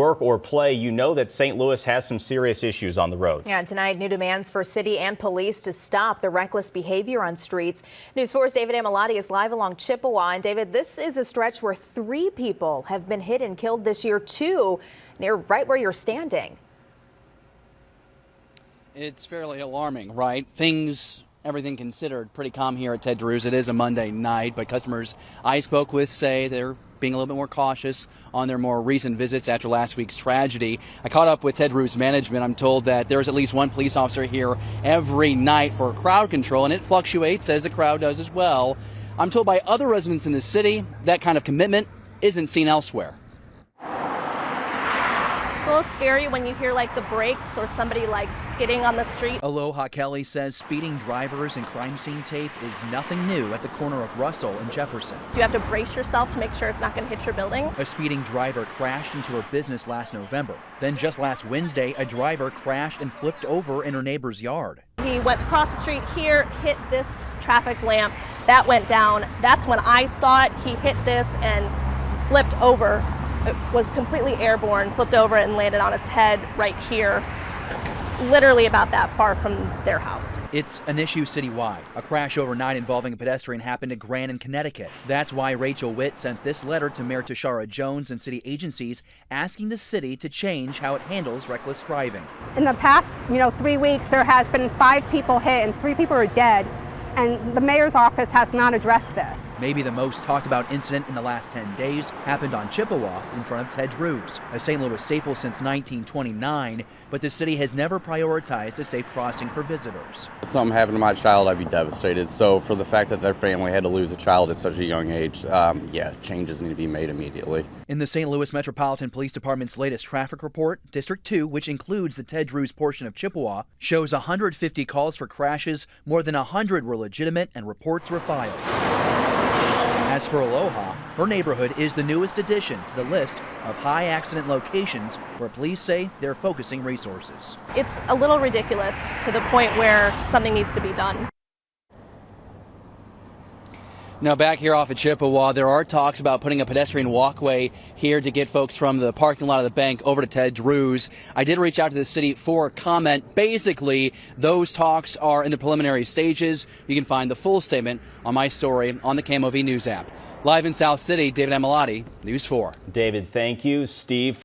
Work or play, you know that St. Louis has some serious issues on the roads. Yeah, tonight, new demands for city and police to stop the reckless behavior on streets. News 4's David AMELOTTI is live along Chippewa. And David, this is a stretch where 3 people have been hit and killed this year, too, near right where you're standing. It's fairly alarming, right? Everything considered, pretty calm here at Ted Drew's. It is a Monday night, but customers I spoke with say they're being a little bit more cautious on their more recent visits after last week's tragedy. I caught up with Ted Drew's management. I'm told that there's at least one police officer here every night for crowd control, and it fluctuates as the crowd does as well. I'm told by other residents in the city that kind of commitment isn't seen elsewhere. It's a little scary when you hear like the brakes or somebody like skidding on the street. Aloha Kelly says speeding drivers and crime scene tape is nothing new at the corner of Russell and Jefferson. You have to brace yourself to make sure it's not going to hit your building. A speeding driver crashed into her business last November. Then just last Wednesday, a driver crashed and flipped over in her neighbor's yard. He went across the street here, hit this traffic lamp. That went down. That's when I saw it. He hit this and flipped over. It was completely airborne, flipped over and landed on its head right here, literally about that far from their house. It's an issue citywide. A crash overnight involving a pedestrian happened at Grand in Connecticut. That's why Rachel Witt sent this letter to Mayor Tashara Jones and city agencies asking the city to change how it handles reckless driving. In the past, 3 weeks, there has been 5 people hit and 3 people are dead. And the mayor's office has not addressed this. Maybe the most talked about incident in the last 10 days happened on Chippewa in front of Ted Drew's, a St. Louis staple since 1929, but the city has never prioritized a safe crossing for visitors. If something happened to my child, I'd be devastated. So for the fact that their family had to lose a child at such a young age, changes need to be made immediately. In the St. Louis Metropolitan Police Department's latest traffic report, District 2, which includes the Ted Drew's portion of Chippewa, shows 150 calls for crashes, more than 100 were legitimate, and reports were filed. As for Aloha, her neighborhood is the newest addition to the list of high accident locations where police say they're focusing resources. It's a little ridiculous to the point where something needs to be done. Now back here off of Chippewa, there are talks about putting a pedestrian walkway here to get folks from the parking lot of the bank over to Ted Drew's. I did reach out to the city for comment. Basically, those talks are in the preliminary stages. You can find the full statement on my story on the KMOV News app. Live in South City, David AMELOTTI, News 4. David, thank you. Steve.